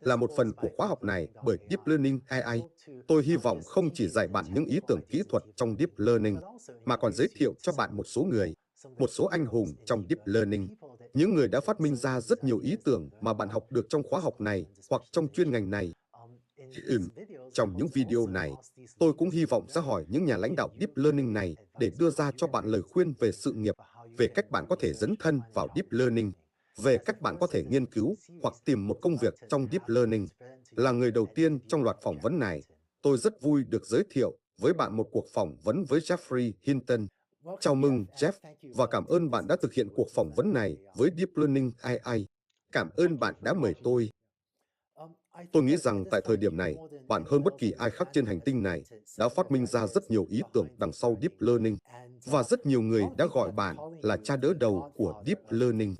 Là một phần của khóa học này bởi Deep Learning AI, tôi hy vọng không chỉ dạy bạn những ý tưởng kỹ thuật trong Deep Learning, mà còn giới thiệu cho bạn một số người, một số anh hùng trong Deep Learning, những người đã phát minh ra rất nhiều ý tưởng mà bạn học được trong khóa học này hoặc trong chuyên ngành này. Trong những video này, tôi cũng hy vọng sẽ hỏi những nhà lãnh đạo Deep Learning này để đưa ra cho bạn lời khuyên về sự nghiệp, về cách bạn có thể dấn thân vào Deep Learning, về cách bạn có thể nghiên cứu hoặc tìm một công việc trong Deep Learning. Là người đầu tiên trong loạt phỏng vấn này, tôi rất vui được giới thiệu với bạn một cuộc phỏng vấn với Jeffrey Hinton. Chào mừng Jeff, và cảm ơn bạn đã thực hiện cuộc phỏng vấn này với Deep Learning AI. Cảm ơn bạn đã mời tôi. Tôi nghĩ rằng tại thời điểm này, bạn hơn bất kỳ ai khác trên hành tinh này đã phát minh ra rất nhiều ý tưởng đằng sau Deep Learning, và rất nhiều người đã gọi bạn là cha đỡ đầu của Deep Learning.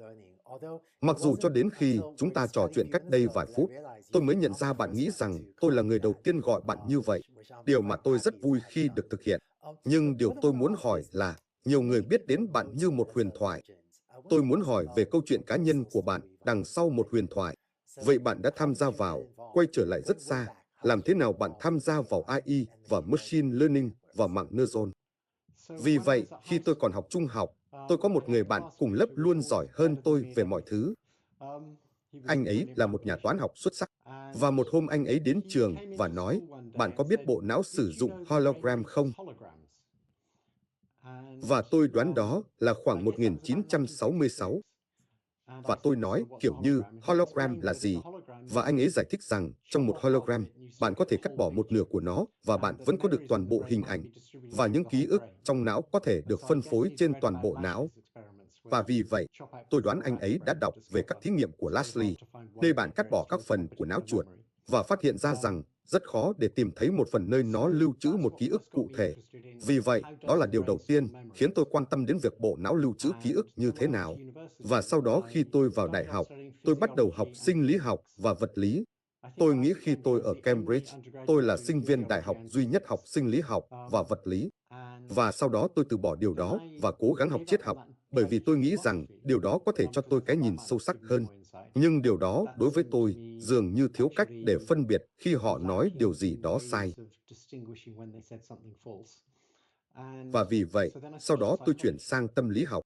Mặc dù cho đến khi chúng ta trò chuyện cách đây vài phút, tôi mới nhận ra bạn nghĩ rằng tôi là người đầu tiên gọi bạn như vậy, điều mà tôi rất vui khi được thực hiện. Nhưng điều tôi muốn hỏi là, nhiều người biết đến bạn như một huyền thoại. Tôi muốn hỏi về câu chuyện cá nhân của bạn đằng sau một huyền thoại. Vậy bạn đã tham gia vào, quay trở lại rất xa, làm thế nào bạn tham gia vào AI và Machine Learning và mạng neuron? Vì vậy, khi tôi còn học trung học, tôi có một người bạn cùng lớp luôn giỏi hơn tôi về mọi thứ. Anh ấy là một nhà toán học xuất sắc. Và một hôm anh ấy đến trường và nói, bạn có biết bộ não sử dụng hologram không? Và tôi đoán đó là khoảng 1966. Và tôi nói kiểu như hologram là gì? Và anh ấy giải thích rằng trong một hologram, bạn có thể cắt bỏ một nửa của nó và bạn vẫn có được toàn bộ hình ảnh. Và những ký ức trong não có thể được phân phối trên toàn bộ não. Và vì vậy, tôi đoán anh ấy đã đọc về các thí nghiệm của Lashley, nơi bạn cắt bỏ các phần của não chuột, và phát hiện ra rằng rất khó để tìm thấy một phần nơi nó lưu trữ một ký ức cụ thể. Vì vậy, đó là điều đầu tiên khiến tôi quan tâm đến việc bộ não lưu trữ ký ức như thế nào. Và sau đó khi tôi vào đại học, tôi bắt đầu học sinh lý học và vật lý. Tôi nghĩ khi tôi ở Cambridge, tôi là sinh viên đại học duy nhất học sinh lý học và vật lý. Và sau đó tôi từ bỏ điều đó và cố gắng học triết học, bởi vì tôi nghĩ rằng điều đó có thể cho tôi cái nhìn sâu sắc hơn. Nhưng điều đó đối với tôi dường như thiếu cách để phân biệt khi họ nói điều gì đó sai. Và vì vậy, sau đó tôi chuyển sang tâm lý học.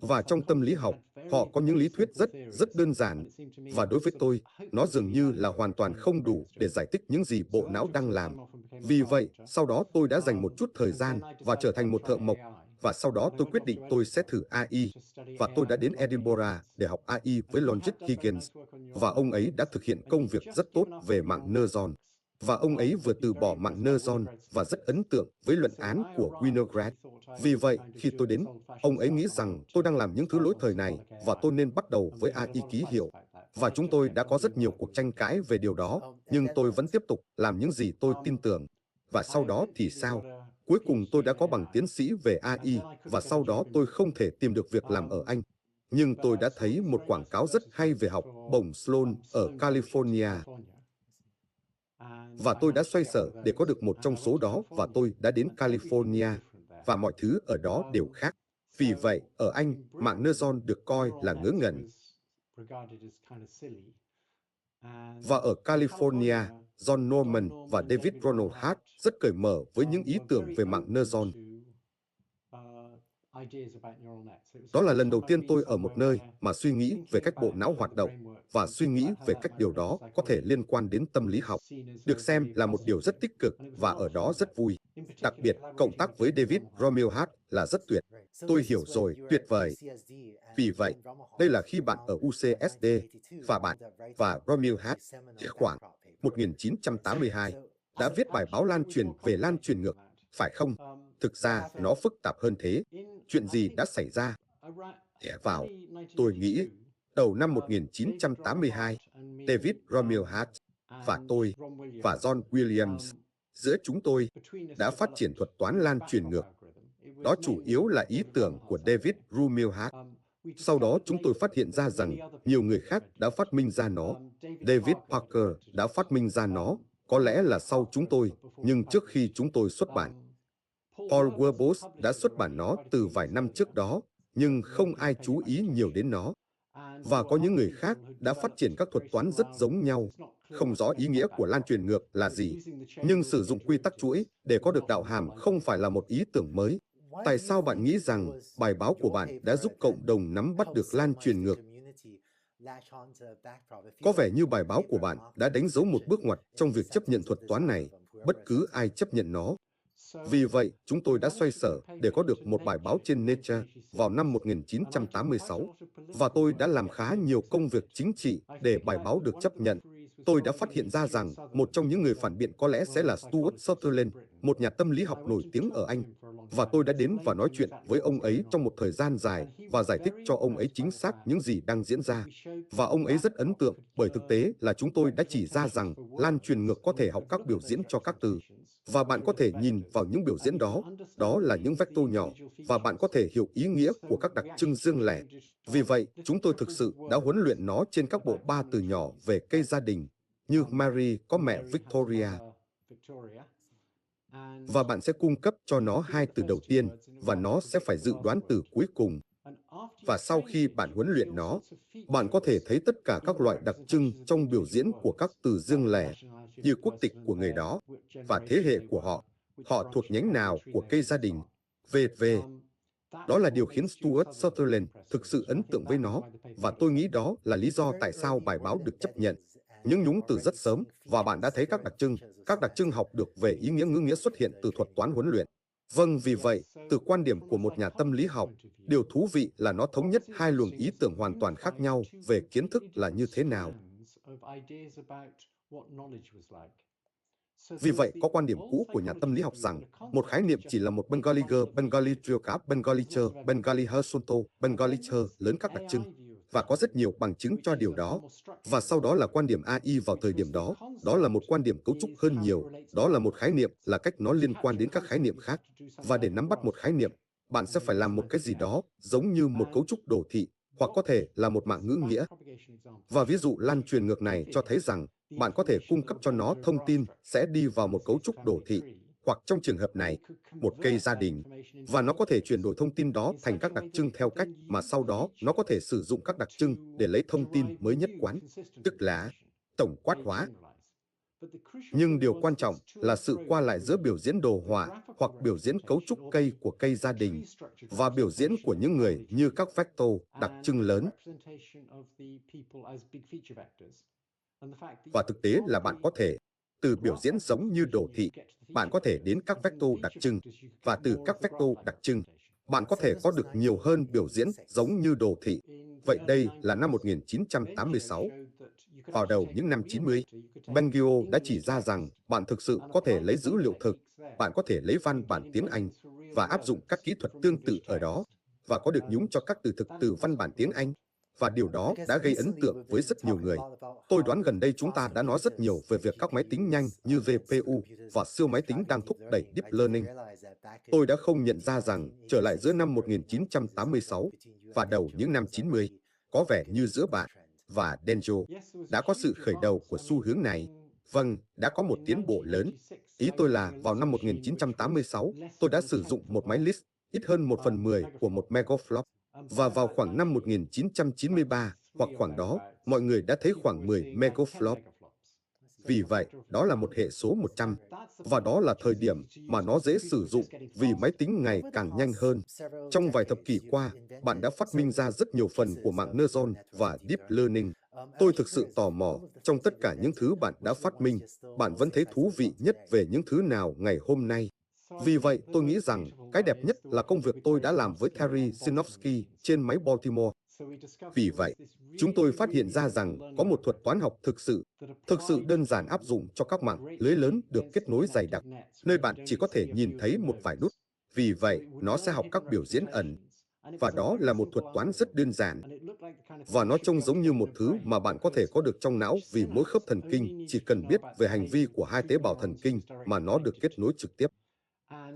Và trong tâm lý học, họ có những lý thuyết rất đơn giản, và đối với tôi, nó dường như là hoàn toàn không đủ để giải thích những gì bộ não đang làm. Vì vậy, sau đó tôi đã dành một chút thời gian và trở thành một thợ mộc, và sau đó tôi quyết định tôi sẽ thử AI, và tôi đã đến Edinburgh để học AI với Longit Higgins, và ông ấy đã thực hiện công việc rất tốt về mạng neuron. Và ông ấy vừa từ bỏ mạng neuron và rất ấn tượng với luận án của Winograd. Vì vậy, khi tôi đến, ông ấy nghĩ rằng tôi đang làm những thứ lỗi thời này và tôi nên bắt đầu với AI ký hiệu. Và chúng tôi đã có rất nhiều cuộc tranh cãi về điều đó, nhưng tôi vẫn tiếp tục làm những gì tôi tin tưởng. Và sau đó thì sao? Cuối cùng tôi đã có bằng tiến sĩ về AI và sau đó tôi không thể tìm được việc làm ở Anh. Nhưng tôi đã thấy một quảng cáo rất hay về học bổng Sloan ở California. Và tôi đã xoay sở để có được một trong số đó và tôi đã đến California. Và mọi thứ ở đó đều khác. Vì vậy, ở Anh, mạng neuron được coi là ngớ ngẩn. Và ở California, John Norman và David Ronald Hart rất cởi mở với những ý tưởng về mạng neuron. Đó là lần đầu tiên tôi ở một nơi mà suy nghĩ về cách bộ não hoạt động và suy nghĩ về cách điều đó có thể liên quan đến tâm lý học, được xem là một điều rất tích cực và ở đó rất vui. Đặc biệt, cộng tác với David Romeo Hart là rất tuyệt. Tôi hiểu rồi, tuyệt vời. Vì vậy, đây là khi bạn ở UCSD và bạn và Romeo Hart khoảng 1982 đã viết bài báo lan truyền về lan truyền ngược, phải không? Thực ra, nó phức tạp hơn thế. Chuyện gì đã xảy ra? Vào, tôi nghĩ, đầu năm 1982, David Romeo Hart và tôi và John Williams, giữa chúng tôi, đã phát triển thuật toán lan truyền ngược. Đó chủ yếu là ý tưởng của David Romeo Hart. Sau đó chúng tôi phát hiện ra rằng nhiều người khác đã phát minh ra nó. David Parker đã phát minh ra nó, có lẽ là sau chúng tôi, nhưng trước khi chúng tôi xuất bản. Paul Werbos đã xuất bản nó từ vài năm trước đó, nhưng không ai chú ý nhiều đến nó. Và có những người khác đã phát triển các thuật toán rất giống nhau. Không rõ ý nghĩa của lan truyền ngược là gì, nhưng sử dụng quy tắc chuỗi để có được đạo hàm không phải là một ý tưởng mới. Tại sao bạn nghĩ rằng bài báo của bạn đã giúp cộng đồng nắm bắt được lan truyền ngược? Có vẻ như bài báo của bạn đã đánh dấu một bước ngoặt trong việc chấp nhận thuật toán này, bất cứ ai chấp nhận nó. Vì vậy, chúng tôi đã xoay sở để có được một bài báo trên Nature vào năm 1986, và tôi đã làm khá nhiều công việc chính trị để bài báo được chấp nhận. Tôi đã phát hiện ra rằng một trong những người phản biện có lẽ sẽ là Stuart Sutherland, một nhà tâm lý học nổi tiếng ở Anh, và tôi đã đến và nói chuyện với ông ấy trong một thời gian dài và giải thích cho ông ấy chính xác những gì đang diễn ra. Và ông ấy rất ấn tượng bởi thực tế là chúng tôi đã chỉ ra rằng lan truyền ngược có thể học các biểu diễn cho các từ. Và bạn có thể nhìn vào những biểu diễn đó, đó là những vector nhỏ, và bạn có thể hiểu ý nghĩa của các đặc trưng riêng lẻ. Vì vậy, chúng tôi thực sự đã huấn luyện nó trên các bộ ba từ nhỏ về cây gia đình, như Mary có mẹ Victoria. Và bạn sẽ cung cấp cho nó hai từ đầu tiên, và nó sẽ phải dự đoán từ cuối cùng. Và sau khi bạn huấn luyện nó, bạn có thể thấy tất cả các loại đặc trưng trong biểu diễn của các từ riêng lẻ, như quốc tịch của người đó và thế hệ của họ, họ thuộc nhánh nào của cây gia đình, v.v. Đó là điều khiến Stuart Sutherland thực sự ấn tượng với nó, và tôi nghĩ đó là lý do tại sao bài báo được chấp nhận. Những nhúng từ rất sớm, và bạn đã thấy các đặc trưng học được về ý nghĩa ngữ nghĩa xuất hiện từ thuật toán huấn luyện. Vâng, vì vậy, từ quan điểm của một nhà tâm lý học, điều thú vị là nó thống nhất hai luồng ý tưởng hoàn toàn khác nhau về kiến thức là như thế nào. Vì vậy, có quan điểm cũ của nhà tâm lý học rằng một khái niệm chỉ là một Bengaliger, Bengali-Trioka, Bengali-Chơ, Bengali-Hersunto, Bengali-Chơ lớn các đặc trưng, và có rất nhiều bằng chứng cho điều đó. Và sau đó là quan điểm AI vào thời điểm đó, đó là một quan điểm cấu trúc hơn nhiều, đó là một khái niệm là cách nó liên quan đến các khái niệm khác. Và để nắm bắt một khái niệm, bạn sẽ phải làm một cái gì đó giống như một cấu trúc đồ thị, hoặc có thể là một mạng ngữ nghĩa. Và ví dụ lan truyền ngược này cho thấy rằng bạn có thể cung cấp cho nó thông tin sẽ đi vào một cấu trúc đồ thị, hoặc trong trường hợp này, một cây gia đình, và nó có thể chuyển đổi thông tin đó thành các đặc trưng theo cách mà sau đó nó có thể sử dụng các đặc trưng để lấy thông tin mới nhất quán, tức là tổng quát hóa. Nhưng điều quan trọng là sự qua lại giữa biểu diễn đồ họa hoặc biểu diễn cấu trúc cây của cây gia đình và biểu diễn của những người như các vector đặc trưng lớn. Và thực tế là bạn có thể, từ biểu diễn giống như đồ thị, bạn có thể đến các vector đặc trưng, và từ các vector đặc trưng, bạn có thể có được nhiều hơn biểu diễn giống như đồ thị. Vậy đây là năm 1986. Vào đầu những năm 90, Bengio đã chỉ ra rằng bạn thực sự có thể lấy dữ liệu thực, bạn có thể lấy văn bản tiếng Anh và áp dụng các kỹ thuật tương tự ở đó, và có được nhúng cho các từ thực từ văn bản tiếng Anh. Và điều đó đã gây ấn tượng với rất nhiều người. Tôi đoán gần đây chúng ta đã nói rất nhiều về việc các máy tính nhanh như GPU và siêu máy tính đang thúc đẩy Deep Learning. Tôi đã không nhận ra rằng trở lại giữa năm 1986 và đầu những năm 90, có vẻ như giữa bạn và Denjo đã có sự khởi đầu của xu hướng này. Vâng, đã có một tiến bộ lớn. Ý tôi là vào năm 1986, tôi đã sử dụng một máy list ít hơn 1/10 của một megaflop. Và vào khoảng năm 1993 hoặc khoảng đó, mọi người đã thấy khoảng 10 megaflop. Vì vậy, đó là một hệ số 100, và đó là thời điểm mà nó dễ sử dụng vì máy tính ngày càng nhanh hơn. Trong vài thập kỷ qua, bạn đã phát minh ra rất nhiều phần của mạng Neuron và Deep Learning. Tôi thực sự tò mò, trong tất cả những thứ bạn đã phát minh, bạn vẫn thấy thú vị nhất về những thứ nào ngày hôm nay. Vì vậy, tôi nghĩ rằng cái đẹp nhất là công việc tôi đã làm với Terry Sinofsky trên máy Baltimore. Vì vậy, chúng tôi phát hiện ra rằng có một thuật toán học thực sự đơn giản áp dụng cho các mạng lưới lớn được kết nối dày đặc, nơi bạn chỉ có thể nhìn thấy một vài nút. Vì vậy, nó sẽ học các biểu diễn ẩn. Và đó là một thuật toán rất đơn giản. Và nó trông giống như một thứ mà bạn có thể có được trong não vì mỗi khớp thần kinh chỉ cần biết về hành vi của hai tế bào thần kinh mà nó được kết nối trực tiếp.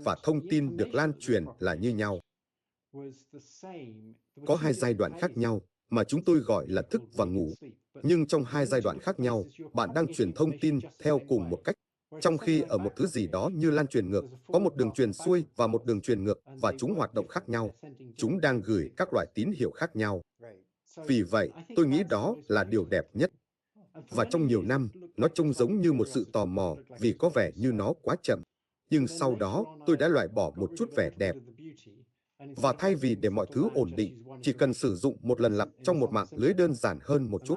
Và thông tin được lan truyền là như nhau. Có hai giai đoạn khác nhau mà chúng tôi gọi là thức và ngủ. Nhưng trong hai giai đoạn khác nhau, bạn đang truyền thông tin theo cùng một cách. Trong khi ở một thứ gì đó như lan truyền ngược, có một đường truyền xuôi và một đường truyền ngược và chúng hoạt động khác nhau. Chúng đang gửi các loại tín hiệu khác nhau. Vì vậy, tôi nghĩ đó là điều đẹp nhất. Và trong nhiều năm, nó trông giống như một sự tò mò vì có vẻ như nó quá chậm. Nhưng sau đó, tôi đã loại bỏ một chút vẻ đẹp. Và thay vì để mọi thứ ổn định, chỉ cần sử dụng một lần lặp trong một mạng lưới đơn giản hơn một chút.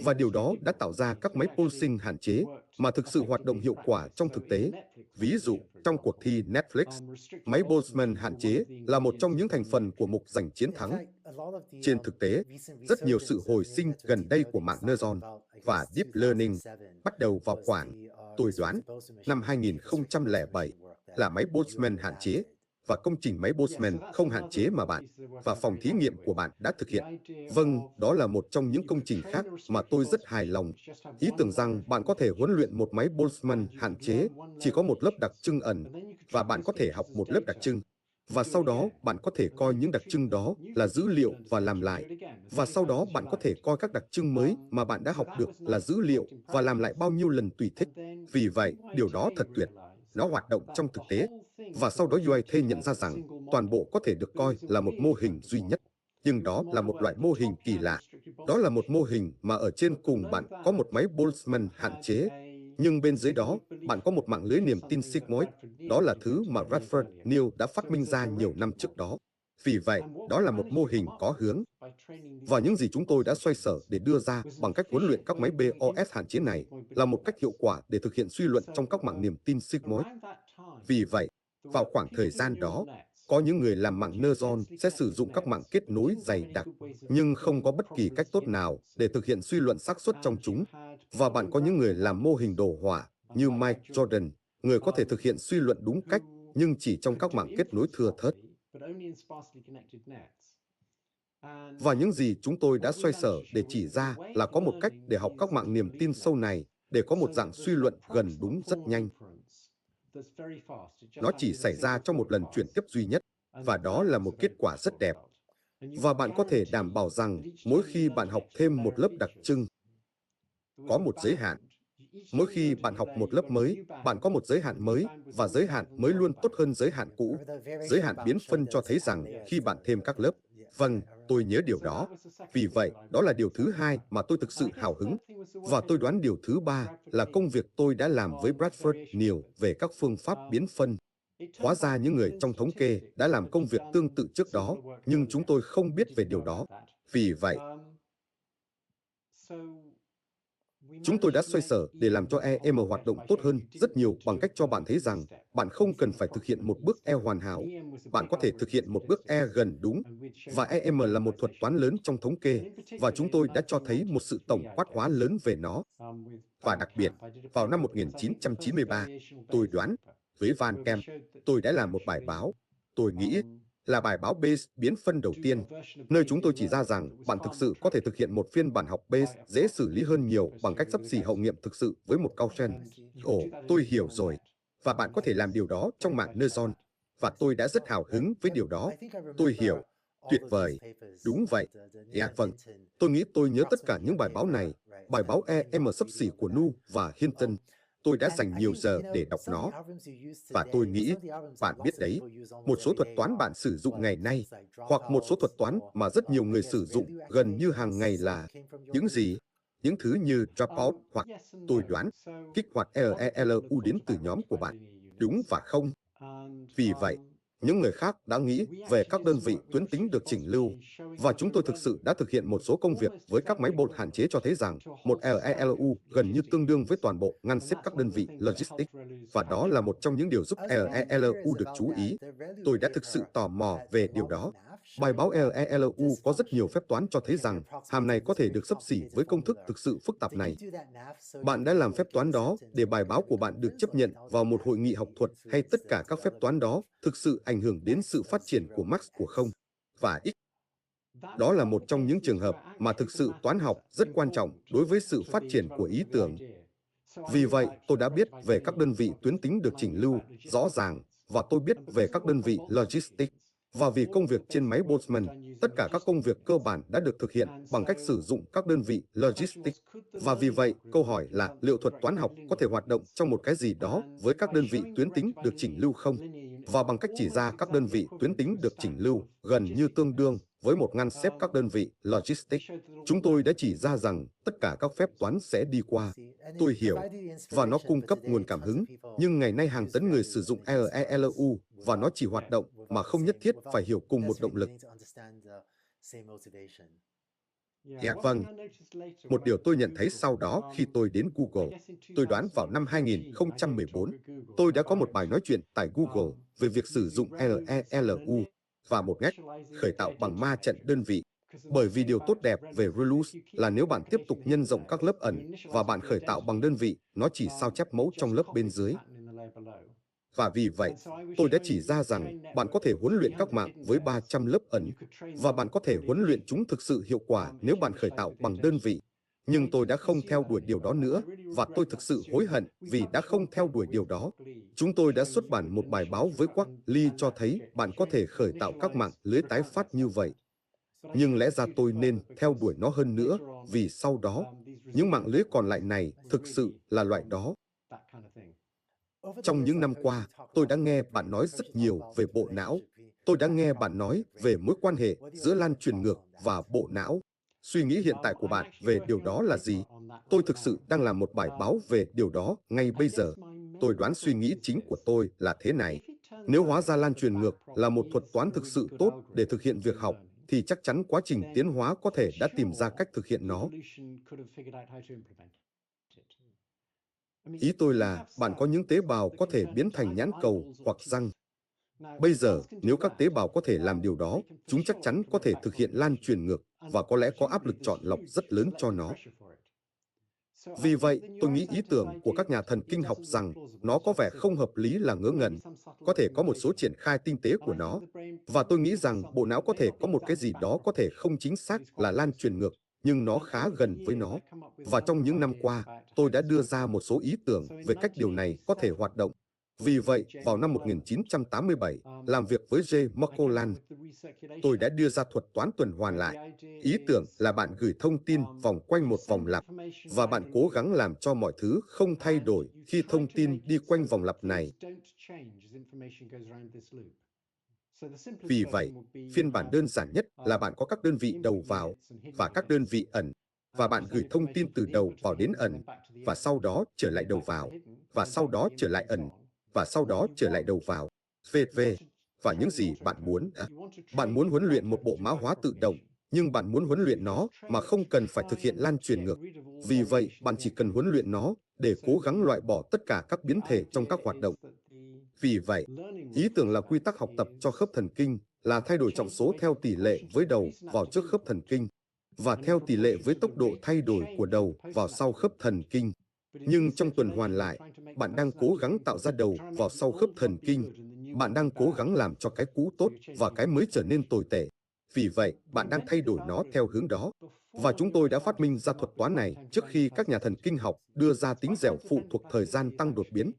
Và điều đó đã tạo ra các máy polling hạn chế mà thực sự hoạt động hiệu quả trong thực tế. Ví dụ, trong cuộc thi Netflix, máy Boltzmann hạn chế là một trong những thành phần của mục giành chiến thắng. Trên thực tế, rất nhiều sự hồi sinh gần đây của mạng neuron và Deep Learning bắt đầu vào khoảng, tôi đoán, năm 2007 là máy Boltzmann hạn chế và công trình máy Boltzmann không hạn chế mà bạn và phòng thí nghiệm của bạn đã thực hiện. Vâng, đó là một trong những công trình khác mà tôi rất hài lòng. Ý tưởng rằng bạn có thể huấn luyện một máy Boltzmann hạn chế, chỉ có một lớp đặc trưng ẩn, và bạn có thể học một lớp đặc trưng. Và sau đó bạn có thể coi những đặc trưng đó là dữ liệu và làm lại. Và sau đó bạn có thể coi các đặc trưng mới mà bạn đã học được là dữ liệu và làm lại bao nhiêu lần tùy thích. Vì vậy, điều đó thật tuyệt. Nó hoạt động trong thực tế. Và sau đó UIT nhận ra rằng toàn bộ có thể được coi là một mô hình duy nhất. Nhưng đó là một loại mô hình kỳ lạ. Đó là một mô hình mà ở trên cùng bạn có một máy Boltzmann hạn chế, nhưng bên dưới đó bạn có một mạng lưới niềm tin sigmoid. Đó là thứ mà Bradford Neal đã phát minh ra nhiều năm trước đó. Vì vậy, đó là một mô hình có hướng. Và những gì chúng tôi đã xoay sở để đưa ra bằng cách huấn luyện các máy BOS hạn chế này là một cách hiệu quả để thực hiện suy luận trong các mạng niềm tin sigmoid. Vì vậy, vào khoảng thời gian đó, có những người làm mạng neuron sẽ sử dụng các mạng kết nối dày đặc, nhưng không có bất kỳ cách tốt nào để thực hiện suy luận xác suất trong chúng. Và bạn có những người làm mô hình đồ họa như Mike Jordan, người có thể thực hiện suy luận đúng cách, nhưng chỉ trong các mạng kết nối thưa thớt. Và những gì chúng tôi đã xoay sở để chỉ ra là có một cách để học các mạng niềm tin sâu này để có một dạng suy luận gần đúng rất nhanh. Nó chỉ xảy ra trong một lần chuyển tiếp duy nhất, và đó là một kết quả rất đẹp. Và bạn có thể đảm bảo rằng mỗi khi bạn học thêm một lớp đặc trưng, có một giới hạn. Mỗi khi bạn học một lớp mới, bạn có một giới hạn mới, và giới hạn mới luôn tốt hơn giới hạn cũ. Giới hạn biến phân cho thấy rằng khi bạn thêm các lớp, vâng, tôi nhớ điều đó. Vì vậy, đó là điều thứ hai mà tôi thực sự hào hứng. Và tôi đoán điều thứ ba là công việc tôi đã làm với Bradford Neal về các phương pháp biến phân. Hóa ra những người trong thống kê đã làm công việc tương tự trước đó, nhưng chúng tôi không biết về điều đó. Vì vậy, chúng tôi đã xoay sở để làm cho EM hoạt động tốt hơn rất nhiều bằng cách cho bạn thấy rằng bạn không cần phải thực hiện một bước E hoàn hảo. Bạn có thể thực hiện một bước E gần đúng. Và EM là một thuật toán lớn trong thống kê, và chúng tôi đã cho thấy một sự tổng quát hóa lớn về nó. Và đặc biệt, vào năm 1993, tôi đoán, với Van Kemp, tôi đã làm một bài báo, tôi nghĩ, là bài báo Bayes biến phân đầu tiên, nơi chúng tôi chỉ ra rằng bạn thực sự có thể thực hiện một phiên bản học Bayes dễ xử lý hơn nhiều bằng cách xấp xỉ hậu nghiệm thực sự với một Gaussian. Ồ, tôi hiểu rồi. Và bạn có thể làm điều đó trong mạng neuron. Và tôi đã rất hào hứng với điều đó. Tôi hiểu. Tuyệt vời. Đúng vậy. Dạ vâng. Tôi nghĩ tôi nhớ tất cả những bài báo này, bài báo EM xấp xỉ của Nu và Hinton. Tôi đã dành nhiều giờ để đọc nó. Và tôi nghĩ, bạn biết đấy, một số thuật toán bạn sử dụng ngày nay, hoặc một số thuật toán mà rất nhiều người sử dụng gần như hàng ngày là những gì? Những thứ như dropout hoặc, tôi đoán, kích hoạt LELU đến từ nhóm của bạn. Đúng và không? Vì vậy, những người khác đã nghĩ về các đơn vị tuyến tính được chỉnh lưu, và chúng tôi thực sự đã thực hiện một số công việc với các máy bột hạn chế cho thấy rằng một LELU gần như tương đương với toàn bộ ngăn xếp các đơn vị logistics, và đó là một trong những điều giúp LELU được chú ý. Tôi đã thực sự tò mò về điều đó. Bài báo LELU có rất nhiều phép toán cho thấy rằng hàm này có thể được xấp xỉ với công thức thực sự phức tạp này. Bạn đã làm phép toán đó để bài báo của bạn được chấp nhận vào một hội nghị học thuật, hay tất cả các phép toán đó thực sự ảnh hưởng đến sự phát triển của Max của không và X. Đó là một trong những trường hợp mà thực sự toán học rất quan trọng đối với sự phát triển của ý tưởng. Vì vậy, tôi đã biết về các đơn vị tuyến tính được chỉnh lưu rõ ràng, và tôi biết về các đơn vị logistics. Và vì công việc trên máy Boltzmann, tất cả các công việc cơ bản đã được thực hiện bằng cách sử dụng các đơn vị logistics. Và vì vậy, câu hỏi là liệu thuật toán học có thể hoạt động trong một cái gì đó với các đơn vị tuyến tính được chỉnh lưu không? Và bằng cách chỉ ra các đơn vị tuyến tính được chỉnh lưu gần như tương đương với một ngăn xếp các đơn vị logistics. Chúng tôi đã chỉ ra rằng tất cả các phép toán sẽ đi qua. Tôi hiểu, và nó cung cấp nguồn cảm hứng, nhưng ngày nay hàng tấn người sử dụng LELU và nó chỉ hoạt động mà không nhất thiết phải hiểu cùng một động lực. Dạ vâng. Một điều tôi nhận thấy sau đó khi tôi đến Google, tôi đoán vào năm 2014, tôi đã có một bài nói chuyện tại Google về việc sử dụng LELU và một ngách khởi tạo bằng ma trận đơn vị. Bởi vì điều tốt đẹp về Relus là nếu bạn tiếp tục nhân rộng các lớp ẩn và bạn khởi tạo bằng đơn vị, nó chỉ sao chép mẫu trong lớp bên dưới. Và vì vậy, tôi đã chỉ ra rằng bạn có thể huấn luyện các mạng với 300 lớp ẩn, và bạn có thể huấn luyện chúng thực sự hiệu quả nếu bạn khởi tạo bằng đơn vị. Nhưng tôi đã không theo đuổi điều đó nữa, và tôi thực sự hối hận vì đã không theo đuổi điều đó. Chúng tôi đã xuất bản một bài báo với Quark Lee cho thấy bạn có thể khởi tạo các mạng lưới tái phát như vậy. Nhưng lẽ ra tôi nên theo đuổi nó hơn nữa, vì sau đó, những mạng lưới còn lại này thực sự là loại đó. Trong những năm qua, tôi đã nghe bạn nói rất nhiều về bộ não. Tôi đã nghe bạn nói về mối quan hệ giữa lan truyền ngược và bộ não. Suy nghĩ hiện tại của bạn về điều đó là gì? Tôi thực sự đang làm một bài báo về điều đó ngay bây giờ. Tôi đoán suy nghĩ chính của tôi là thế này. Nếu hóa ra lan truyền ngược là một thuật toán thực sự tốt để thực hiện việc học, thì chắc chắn quá trình tiến hóa có thể đã tìm ra cách thực hiện nó. Ý tôi là bạn có những tế bào có thể biến thành nhãn cầu hoặc răng. Bây giờ, nếu các tế bào có thể làm điều đó, chúng chắc chắn có thể thực hiện lan truyền ngược và có lẽ có áp lực chọn lọc rất lớn cho nó. Vì vậy, tôi nghĩ ý tưởng của các nhà thần kinh học rằng nó có vẻ không hợp lý là ngớ ngẩn. Có thể có một số triển khai tinh tế của nó. Và tôi nghĩ rằng bộ não có thể có một cái gì đó có thể không chính xác là lan truyền ngược, nhưng nó khá gần với nó. Và trong những năm qua, tôi đã đưa ra một số ý tưởng về cách điều này có thể hoạt động. Vì vậy, vào năm 1987, làm việc với J. McColland, tôi đã đưa ra thuật toán tuần hoàn lại. Ý tưởng là bạn gửi thông tin vòng quanh một vòng lặp, và bạn cố gắng làm cho mọi thứ không thay đổi khi thông tin đi quanh vòng lặp này. Vì vậy, phiên bản đơn giản nhất là bạn có các đơn vị đầu vào và các đơn vị ẩn, và bạn gửi thông tin từ đầu vào đến ẩn, và sau đó trở lại đầu vào, và sau đó trở lại ẩn, và sau đó trở lại đầu vào, v.v. và những gì bạn muốn. Bạn muốn huấn luyện một bộ mã hóa tự động, nhưng bạn muốn huấn luyện nó mà không cần phải thực hiện lan truyền ngược. Vì vậy, bạn chỉ cần huấn luyện nó để cố gắng loại bỏ tất cả các biến thể trong các hoạt động. Vì vậy, ý tưởng là quy tắc học tập cho khớp thần kinh là thay đổi trọng số theo tỷ lệ với đầu vào trước khớp thần kinh, và theo tỷ lệ với tốc độ thay đổi của đầu vào sau khớp thần kinh. Nhưng trong tuần hoàn lại, bạn đang cố gắng tạo ra đầu vào sau khớp thần kinh. Bạn đang cố gắng làm cho cái cũ tốt và cái mới trở nên tồi tệ. Vì vậy, bạn đang thay đổi nó theo hướng đó. Và chúng tôi đã phát minh ra thuật toán này trước khi các nhà thần kinh học đưa ra tính dẻo phụ thuộc thời gian tăng đột biến.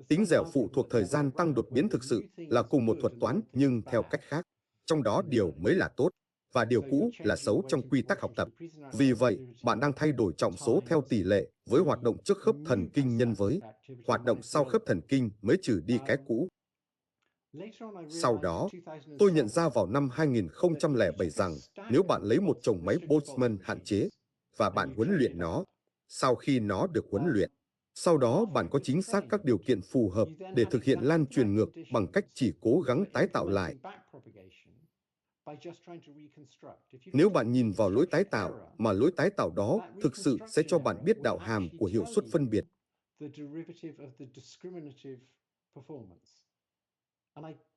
Tính dẻo phụ thuộc thời gian tăng đột biến thực sự là cùng một thuật toán nhưng theo cách khác. Trong đó điều mới là tốt, và điều cũ là xấu trong quy tắc học tập. Vì vậy, bạn đang thay đổi trọng số theo tỷ lệ với hoạt động trước khớp thần kinh nhân với hoạt động sau khớp thần kinh mới trừ đi cái cũ. Sau đó, tôi nhận ra vào năm 2007 rằng nếu bạn lấy một chồng máy Boltzmann hạn chế và bạn huấn luyện nó, sau khi nó được huấn luyện, sau đó bạn có chính xác các điều kiện phù hợp để thực hiện lan truyền ngược bằng cách chỉ cố gắng tái tạo lại. Nếu bạn nhìn vào lối tái tạo, mà lối tái tạo đó thực sự sẽ cho bạn biết đạo hàm của hiệu suất phân biệt.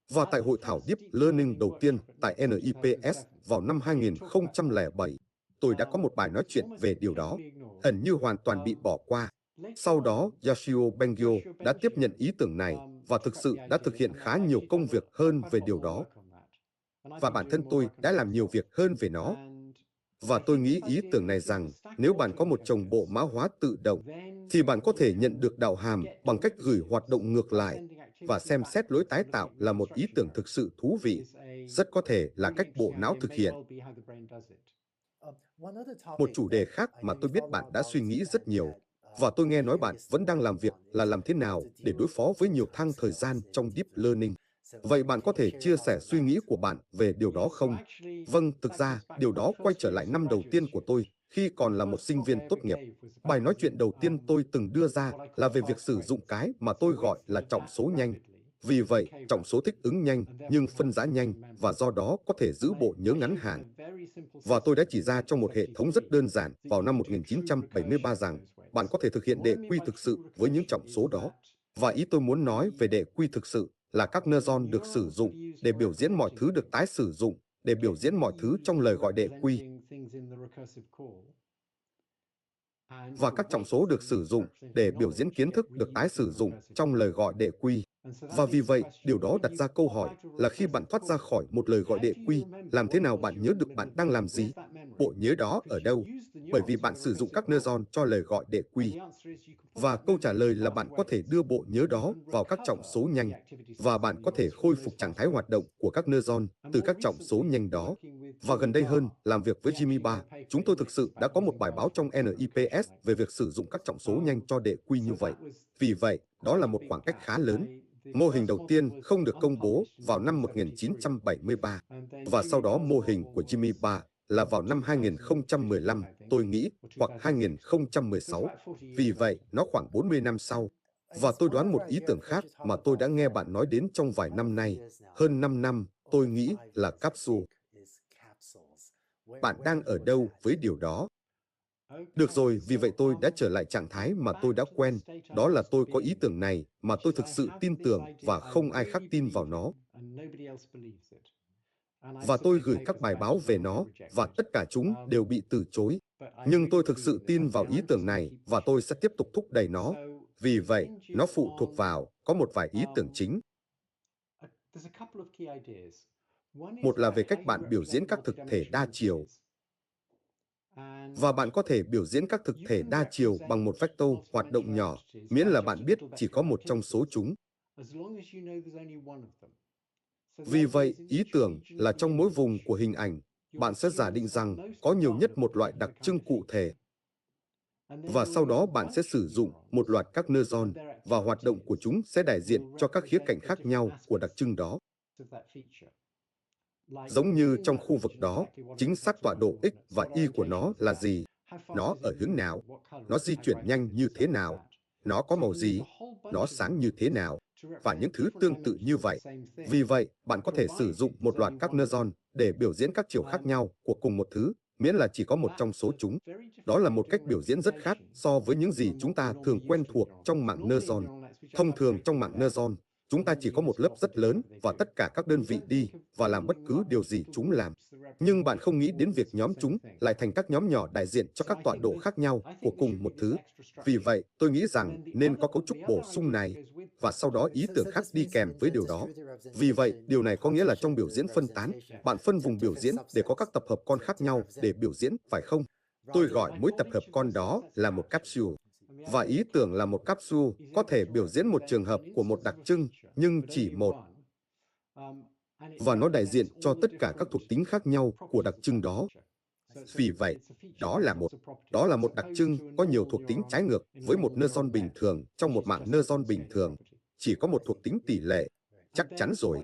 Và tại hội thảo Deep Learning đầu tiên tại NIPS vào năm 2007, tôi đã có một bài nói chuyện về điều đó, ẩn như hoàn toàn bị bỏ qua. Sau đó, Yashio Bengio đã tiếp nhận ý tưởng này và thực sự đã thực hiện khá nhiều công việc hơn về điều đó. Và bản thân tôi đã làm nhiều việc hơn về nó. Và tôi nghĩ ý tưởng này rằng nếu bạn có một chồng bộ mã hóa tự động, thì bạn có thể nhận được đạo hàm bằng cách gửi hoạt động ngược lại, và xem xét lối tái tạo là một ý tưởng thực sự thú vị. Rất có thể là cách bộ não thực hiện. Một chủ đề khác mà tôi biết bạn đã suy nghĩ rất nhiều, và tôi nghe nói bạn vẫn đang làm việc là làm thế nào để đối phó với nhiều thang thời gian trong Deep Learning. Vậy bạn có thể chia sẻ suy nghĩ của bạn về điều đó không? Vâng, thực ra, điều đó quay trở lại năm đầu tiên của tôi, khi còn là một sinh viên tốt nghiệp. Bài nói chuyện đầu tiên tôi từng đưa ra là về việc sử dụng cái mà tôi gọi là trọng số nhanh. Vì vậy, trọng số thích ứng nhanh, nhưng phân giải nhanh, và do đó có thể giữ bộ nhớ ngắn hạn. Và tôi đã chỉ ra trong một hệ thống rất đơn giản vào năm 1973 rằng bạn có thể thực hiện đệ quy thực sự với những trọng số đó. Và ý tôi muốn nói về đệ quy thực sự là các nơ-ron được sử dụng để biểu diễn mọi thứ được tái sử dụng, để biểu diễn mọi thứ trong lời gọi đệ quy. Và các trọng số được sử dụng để biểu diễn kiến thức được tái sử dụng trong lời gọi đệ quy. Và vì vậy, điều đó đặt ra câu hỏi là khi bạn thoát ra khỏi một lời gọi đệ quy, làm thế nào bạn nhớ được bạn đang làm gì? Bộ nhớ đó ở đâu? Bởi vì bạn sử dụng các nơ-ron cho lời gọi đệ quy. Và câu trả lời là bạn có thể đưa bộ nhớ đó vào các trọng số nhanh, và bạn có thể khôi phục trạng thái hoạt động của các nơ-ron từ các trọng số nhanh đó. Và gần đây hơn, làm việc với Jimmy Barr, chúng tôi thực sự đã có một bài báo trong NIPS về việc sử dụng các trọng số nhanh cho đệ quy như vậy. Vì vậy, đó là một khoảng cách khá lớn. Mô hình đầu tiên không được công bố vào năm 1973, và sau đó mô hình của Jimmy Barr là vào năm 2015, tôi nghĩ, hoặc 2016. Vì vậy, nó khoảng 40 năm sau. Và tôi đoán một ý tưởng khác mà tôi đã nghe bạn nói đến trong vài năm nay, hơn 5 năm, tôi nghĩ là capsule. Bạn đang ở đâu với điều đó? Được rồi, vì vậy tôi đã trở lại trạng thái mà tôi đã quen, đó là tôi có ý tưởng này mà tôi thực sự tin tưởng và không ai khác tin vào nó. Và tôi gửi các bài báo về nó, và tất cả chúng đều bị từ chối. Nhưng tôi thực sự tin vào ý tưởng này và tôi sẽ tiếp tục thúc đẩy nó. Vì vậy, nó phụ thuộc vào có một vài ý tưởng chính. Một là về cách bạn biểu diễn các thực thể đa chiều. Và bạn có thể biểu diễn các thực thể đa chiều bằng một vector hoạt động nhỏ, miễn là bạn biết chỉ có một trong số chúng. Vì vậy, ý tưởng là trong mỗi vùng của hình ảnh, bạn sẽ giả định rằng có nhiều nhất một loại đặc trưng cụ thể. Và sau đó bạn sẽ sử dụng một loạt các nơ-ron, và hoạt động của chúng sẽ đại diện cho các khía cạnh khác nhau của đặc trưng đó. Giống như trong khu vực đó, chính xác tọa độ x và y của nó là gì? Nó ở hướng nào? Nó di chuyển nhanh như thế nào? Nó có màu gì? Nó sáng như thế nào? Và những thứ tương tự như vậy. Vì vậy, bạn có thể sử dụng một loạt các nơ-ron để biểu diễn các chiều khác nhau của cùng một thứ, miễn là chỉ có một trong số chúng. Đó là một cách biểu diễn rất khác so với những gì chúng ta thường quen thuộc trong mạng nơ-ron. Thông thường trong mạng nơ-ron, chúng ta chỉ có một lớp rất lớn và tất cả các đơn vị đi và làm bất cứ điều gì chúng làm. Nhưng bạn không nghĩ đến việc nhóm chúng lại thành các nhóm nhỏ đại diện cho các tọa độ khác nhau của cùng một thứ. Vì vậy, tôi nghĩ rằng nên có cấu trúc bổ sung này, và sau đó ý tưởng khác đi kèm với điều đó. Vì vậy, điều này có nghĩa là trong biểu diễn phân tán, bạn phân vùng biểu diễn để có các tập hợp con khác nhau để biểu diễn, phải không? Tôi gọi mỗi tập hợp con đó là một capsule. Và ý tưởng là một capsule có thể biểu diễn một trường hợp của một đặc trưng, nhưng chỉ một. Và nó đại diện cho tất cả các thuộc tính khác nhau của đặc trưng đó. Vì vậy, đó là một. Đó là một đặc trưng có nhiều thuộc tính trái ngược với một nơ-ron bình thường trong một mạng nơ-ron bình thường. Chỉ có một thuộc tính tỷ lệ. Chắc chắn rồi.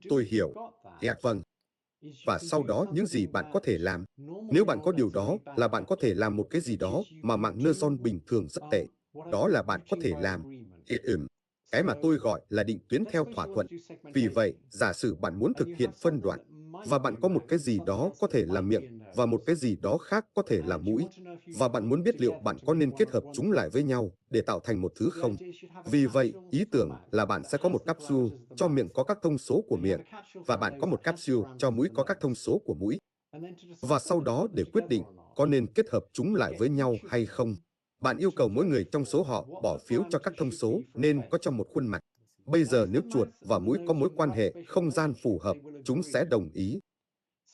Tôi hiểu. Dạ vâng. Và sau đó những gì bạn có thể làm. Nếu bạn có điều đó là bạn có thể làm một cái gì đó mà mạng nơ-ron bình thường rất tệ. Đó là bạn có thể làm. Cái mà tôi gọi là định tuyến theo thỏa thuận. Vì vậy, giả sử bạn muốn thực hiện phân đoạn, và bạn có một cái gì đó có thể là miệng, và một cái gì đó khác có thể là mũi, và bạn muốn biết liệu bạn có nên kết hợp chúng lại với nhau để tạo thành một thứ không. Vì vậy, ý tưởng là bạn sẽ có một capsule cho miệng có các thông số của miệng, và bạn có một capsule cho mũi có các thông số của mũi. Và sau đó để quyết định có nên kết hợp chúng lại với nhau hay không. Bạn yêu cầu mỗi người trong số họ bỏ phiếu cho các thông số nên có trong một khuôn mặt. Bây giờ nếu chuột và mũi có mối quan hệ không gian phù hợp, chúng sẽ đồng ý.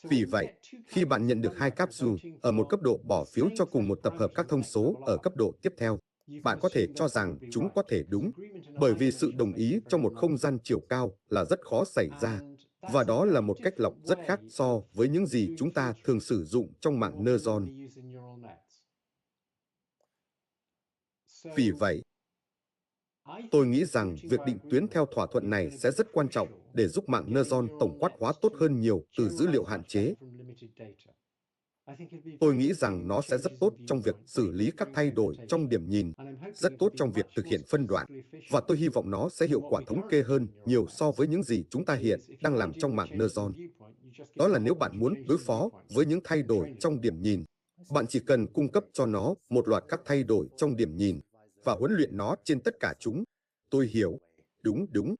Vì vậy, khi bạn nhận được hai capsule ở một cấp độ bỏ phiếu cho cùng một tập hợp các thông số ở cấp độ tiếp theo, bạn có thể cho rằng chúng có thể đúng, bởi vì sự đồng ý trong một không gian chiều cao là rất khó xảy ra. Và đó là một cách lọc rất khác so với những gì chúng ta thường sử dụng trong mạng nơ-ron. Vì vậy, Tôi nghĩ rằng việc định tuyến theo thỏa thuận này sẽ rất quan trọng để giúp mạng Neutron tổng quát hóa tốt hơn nhiều từ dữ liệu hạn chế. Tôi nghĩ rằng nó sẽ rất tốt trong việc xử lý các thay đổi trong điểm nhìn, rất tốt trong việc thực hiện phân đoạn, và tôi hy vọng nó sẽ hiệu quả thống kê hơn nhiều so với những gì chúng ta hiện đang làm trong mạng Neutron. Đó là nếu bạn muốn đối phó với những thay đổi trong điểm nhìn, bạn chỉ cần cung cấp cho nó một loạt các thay đổi trong điểm nhìn và huấn luyện nó trên tất cả chúng. Tôi hiểu. Đúng, đúng.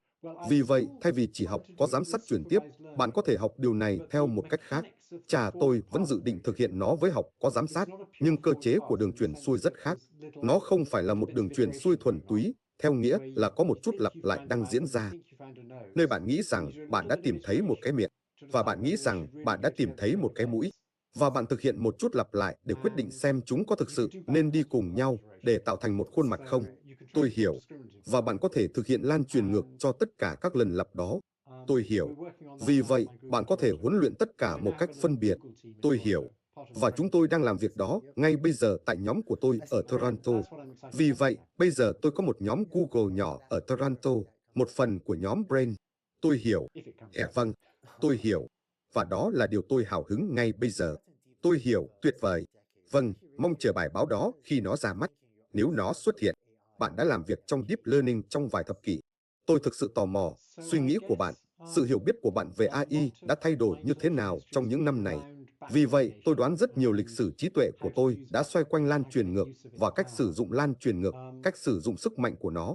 Vì vậy, thay vì chỉ học có giám sát chuyển tiếp, bạn có thể học điều này theo một cách khác. Chà, tôi vẫn dự định thực hiện nó với học có giám sát, nhưng cơ chế của đường truyền xuôi rất khác. Nó không phải là một đường truyền xuôi thuần túy, theo nghĩa là có một chút lặp lại đang diễn ra. Nơi bạn nghĩ rằng bạn đã tìm thấy một cái miệng, và bạn nghĩ rằng bạn đã tìm thấy một cái mũi, và bạn thực hiện một chút lặp lại để quyết định xem chúng có thực sự nên đi cùng nhau để tạo thành một khuôn mặt không. Tôi hiểu. Và bạn có thể thực hiện lan truyền ngược cho tất cả các lần lặp đó. Tôi hiểu. Vì vậy, bạn có thể huấn luyện tất cả một cách phân biệt. Tôi hiểu. Và chúng tôi đang làm việc đó ngay bây giờ tại nhóm của tôi ở Toronto. Vì vậy, bây giờ tôi có một nhóm Google nhỏ ở Toronto, một phần của nhóm Brain. Tôi hiểu. Vâng, tôi hiểu. Và đó là điều tôi hào hứng ngay bây giờ. Tôi hiểu, tuyệt vời. Vâng, mong chờ bài báo đó khi nó ra mắt. Nếu nó xuất hiện, bạn đã làm việc trong Deep Learning trong vài thập kỷ. Tôi thực sự tò mò, suy nghĩ của bạn, sự hiểu biết của bạn về AI đã thay đổi như thế nào trong những năm này. Vì vậy, tôi đoán rất nhiều lịch sử trí tuệ của tôi đã xoay quanh lan truyền ngược và cách sử dụng lan truyền ngược, cách sử dụng sức mạnh của nó.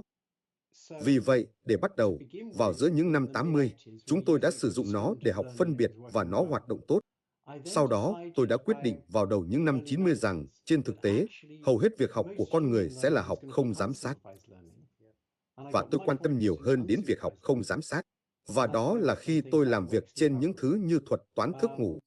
Vì vậy, để bắt đầu, vào giữa những năm 80, chúng tôi đã sử dụng nó để học phân biệt và nó hoạt động tốt. Sau đó, tôi đã quyết định vào đầu những năm 90 rằng, trên thực tế, hầu hết việc học của con người sẽ là học không giám sát. Và tôi quan tâm nhiều hơn đến việc học không giám sát. Và đó là khi tôi làm việc trên những thứ như thuật toán thức ngủ.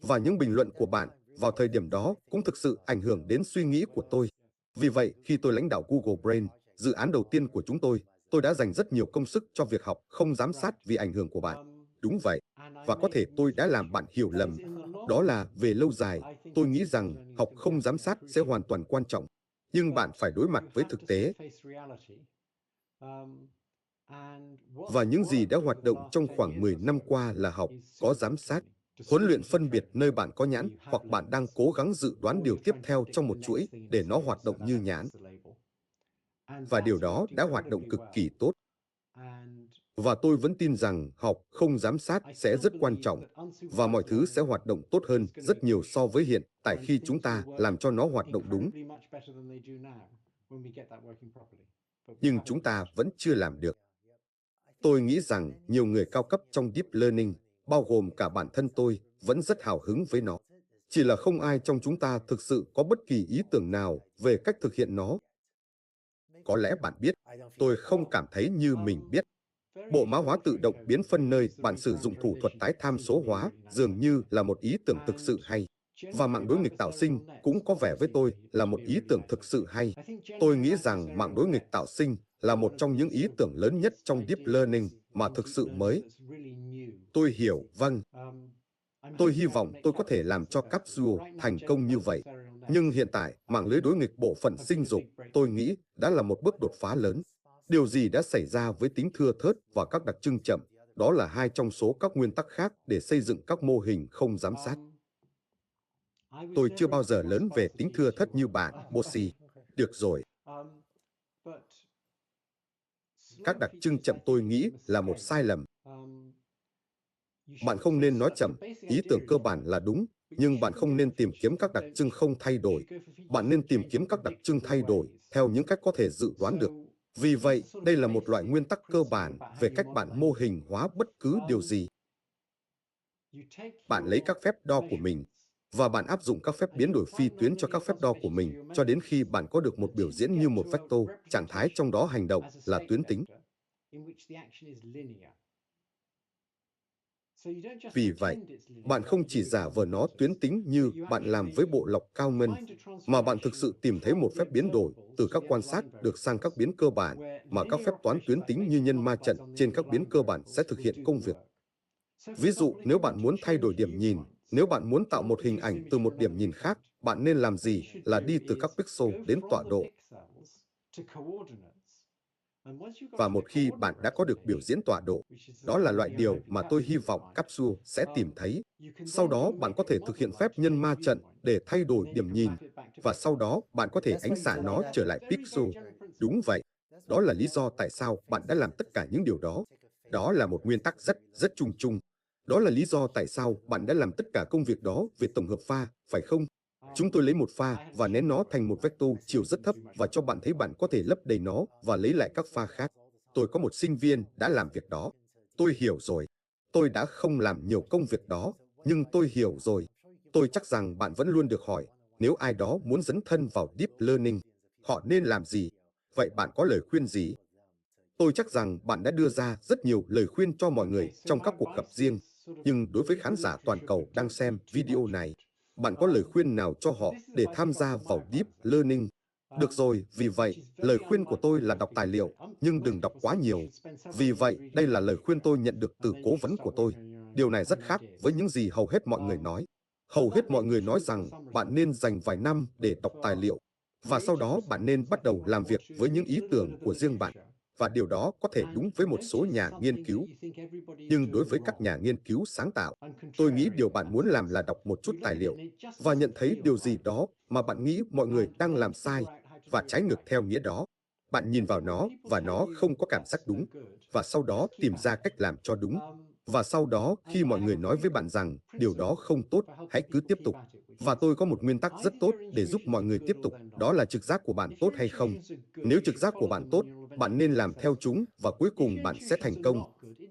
Và những bình luận của bạn vào thời điểm đó cũng thực sự ảnh hưởng đến suy nghĩ của tôi. Vì vậy, khi tôi lãnh đạo Google Brain, dự án đầu tiên của chúng tôi đã dành rất nhiều công sức cho việc học không giám sát vì ảnh hưởng của bạn. Đúng vậy. Và có thể tôi đã làm bạn hiểu lầm. Đó là, về lâu dài, tôi nghĩ rằng học không giám sát sẽ hoàn toàn quan trọng. Nhưng bạn phải đối mặt với thực tế. Và những gì đã hoạt động trong khoảng 10 năm qua là học có giám sát, huấn luyện phân biệt nơi bạn có nhãn hoặc bạn đang cố gắng dự đoán điều tiếp theo trong một chuỗi để nó hoạt động như nhãn. Và điều đó đã hoạt động cực kỳ tốt. Và tôi vẫn tin rằng học không giám sát sẽ rất quan trọng và mọi thứ sẽ hoạt động tốt hơn rất nhiều so với hiện tại khi chúng ta làm cho nó hoạt động đúng. Nhưng chúng ta vẫn chưa làm được. Tôi nghĩ rằng nhiều người cao cấp trong Deep Learning, bao gồm cả bản thân tôi, vẫn rất hào hứng với nó. Chỉ là không ai trong chúng ta thực sự có bất kỳ ý tưởng nào về cách thực hiện nó. Có lẽ bạn biết, tôi không cảm thấy như mình biết. Bộ mã hóa tự động biến phân nơi bạn sử dụng thủ thuật tái tham số hóa dường như là một ý tưởng thực sự hay. Và mạng đối nghịch tạo sinh cũng có vẻ với tôi là một ý tưởng thực sự hay. Tôi nghĩ rằng mạng đối nghịch tạo sinh là một trong những ý tưởng lớn nhất trong Deep Learning mà thực sự mới. Tôi hiểu, vâng. Tôi hy vọng tôi có thể làm cho Capsule thành công như vậy. Nhưng hiện tại, mạng lưới đối nghịch bộ phận sinh dục, tôi nghĩ, đã là một bước đột phá lớn. Điều gì đã xảy ra với tính thưa thớt và các đặc trưng chậm? Đó là hai trong số các nguyên tắc khác để xây dựng các mô hình không giám sát. Tôi chưa bao giờ lớn về tính thưa thớt như bạn, Bossy. Được rồi. Các đặc trưng chậm tôi nghĩ là một sai lầm. Bạn không nên nói chậm, ý tưởng cơ bản là đúng, nhưng bạn không nên tìm kiếm các đặc trưng không thay đổi. Bạn nên tìm kiếm các đặc trưng thay đổi theo những cách có thể dự đoán được. Vì vậy, đây là một loại nguyên tắc cơ bản về cách bạn mô hình hóa bất cứ điều gì. Bạn lấy các phép đo của mình, và bạn áp dụng các phép biến đổi phi tuyến cho các phép đo của mình cho đến khi bạn có được một biểu diễn như một vector, trạng thái trong đó hành động là tuyến tính. Vì vậy, bạn không chỉ giả vờ nó tuyến tính như bạn làm với bộ lọc Kalman, mà bạn thực sự tìm thấy một phép biến đổi từ các quan sát được sang các biến cơ bản mà các phép toán tuyến tính như nhân ma trận trên các biến cơ bản sẽ thực hiện công việc. Ví dụ, nếu bạn muốn thay đổi điểm nhìn, nếu bạn muốn tạo một hình ảnh từ một điểm nhìn khác, bạn nên làm gì là đi từ các pixel đến tọa độ. Và một khi bạn đã có được biểu diễn tọa độ, đó là loại điều mà tôi hy vọng capsule sẽ tìm thấy. Sau đó bạn có thể thực hiện phép nhân ma trận để thay đổi điểm nhìn, và sau đó bạn có thể ánh xạ nó trở lại pixel. Đúng vậy, đó là lý do tại sao bạn đã làm tất cả những điều đó. Đó là một nguyên tắc rất chung chung. Đó là lý do tại sao bạn đã làm tất cả công việc đó về tổng hợp pha, phải không? Chúng tôi lấy một pha và nén nó thành một vector chiều rất thấp và cho bạn thấy bạn có thể lấp đầy nó và lấy lại các pha khác. Tôi có một sinh viên đã làm việc đó. Tôi hiểu rồi. Tôi đã không làm nhiều công việc đó, nhưng tôi hiểu rồi. Tôi chắc rằng bạn vẫn luôn được hỏi, nếu ai đó muốn dấn thân vào Deep Learning, họ nên làm gì? Vậy bạn có lời khuyên gì? Tôi chắc rằng bạn đã đưa ra rất nhiều lời khuyên cho mọi người trong các cuộc gặp riêng, nhưng đối với khán giả toàn cầu đang xem video này, bạn có lời khuyên nào cho họ để tham gia vào Deep Learning? Được rồi, vì vậy, lời khuyên của tôi là đọc tài liệu, nhưng đừng đọc quá nhiều. Vì vậy, đây là lời khuyên tôi nhận được từ cố vấn của tôi. Điều này rất khác với những gì hầu hết mọi người nói. Hầu hết mọi người nói rằng bạn nên dành vài năm để đọc tài liệu, và sau đó bạn nên bắt đầu làm việc với những ý tưởng của riêng bạn. Và điều đó có thể đúng với một số nhà nghiên cứu. Nhưng đối với các nhà nghiên cứu sáng tạo, tôi nghĩ điều bạn muốn làm là đọc một chút tài liệu và nhận thấy điều gì đó mà bạn nghĩ mọi người đang làm sai và trái ngược theo nghĩa đó. Bạn nhìn vào nó và nó không có cảm giác đúng, và sau đó tìm ra cách làm cho đúng. Và sau đó khi mọi người nói với bạn rằng điều đó không tốt, hãy cứ tiếp tục. Và tôi có một nguyên tắc rất tốt để giúp mọi người tiếp tục, đó là trực giác của bạn tốt hay không. Nếu trực giác của bạn tốt, bạn nên làm theo chúng và cuối cùng bạn sẽ thành công.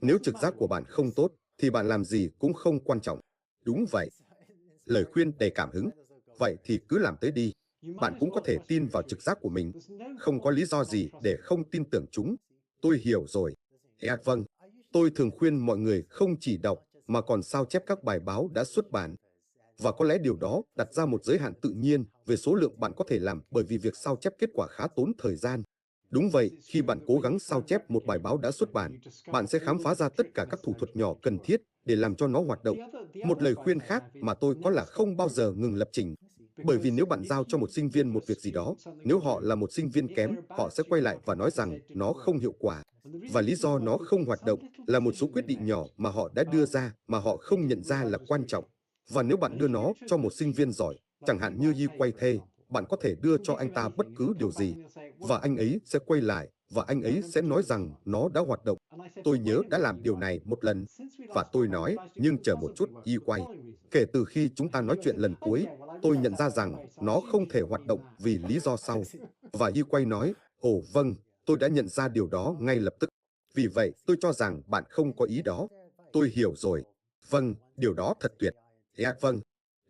Nếu trực giác của bạn không tốt, thì bạn làm gì cũng không quan trọng. Đúng vậy. Lời khuyên đầy cảm hứng. Vậy thì cứ làm tới đi. Bạn cũng có thể tin vào trực giác của mình. Không có lý do gì để không tin tưởng chúng. Tôi hiểu rồi. Vâng. Tôi thường khuyên mọi người không chỉ đọc mà còn sao chép các bài báo đã xuất bản. Và có lẽ điều đó đặt ra một giới hạn tự nhiên về số lượng bạn có thể làm, bởi vì việc sao chép kết quả khá tốn thời gian. Đúng vậy, khi bạn cố gắng sao chép một bài báo đã xuất bản, bạn sẽ khám phá ra tất cả các thủ thuật nhỏ cần thiết để làm cho nó hoạt động. Một lời khuyên khác mà tôi có là không bao giờ ngừng lập trình. Bởi vì nếu bạn giao cho một sinh viên một việc gì đó, nếu họ là một sinh viên kém, họ sẽ quay lại và nói rằng nó không hiệu quả. Và lý do nó không hoạt động là một số quyết định nhỏ mà họ đã đưa ra mà họ không nhận ra là quan trọng. Và nếu bạn đưa nó cho một sinh viên giỏi, chẳng hạn như Yi Quay Thê, bạn có thể đưa cho anh ta bất cứ điều gì, và anh ấy sẽ quay lại, và anh ấy sẽ nói rằng nó đã hoạt động. Tôi nhớ đã làm điều này một lần, và tôi nói, nhưng chờ một chút, Yi Quay. Kể từ khi chúng ta nói chuyện lần cuối, tôi nhận ra rằng nó không thể hoạt động vì lý do sau. Và Yi Quay nói, ồ vâng, tôi đã nhận ra điều đó ngay lập tức. Vì vậy, tôi cho rằng bạn không có ý đó. Tôi hiểu rồi. Vâng, điều đó thật tuyệt. Vâng.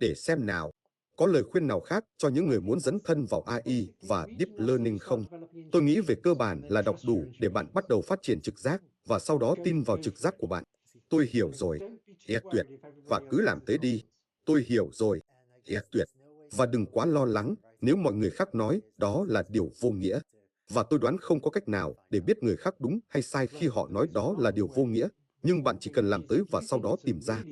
Để xem nào. Có lời khuyên nào khác cho những người muốn dấn thân vào AI và Deep Learning không? Tôi nghĩ về cơ bản là đọc đủ để bạn bắt đầu phát triển trực giác và sau đó tin vào trực giác của bạn. Tôi hiểu rồi. Tuyệt. Và cứ làm tới đi. Tôi hiểu rồi. Tuyệt. Và đừng quá lo lắng nếu mọi người khác nói đó là điều vô nghĩa. Và tôi đoán không có cách nào để biết người khác đúng hay sai khi họ nói đó là điều vô nghĩa. Nhưng bạn chỉ cần làm tới và sau đó tìm ra.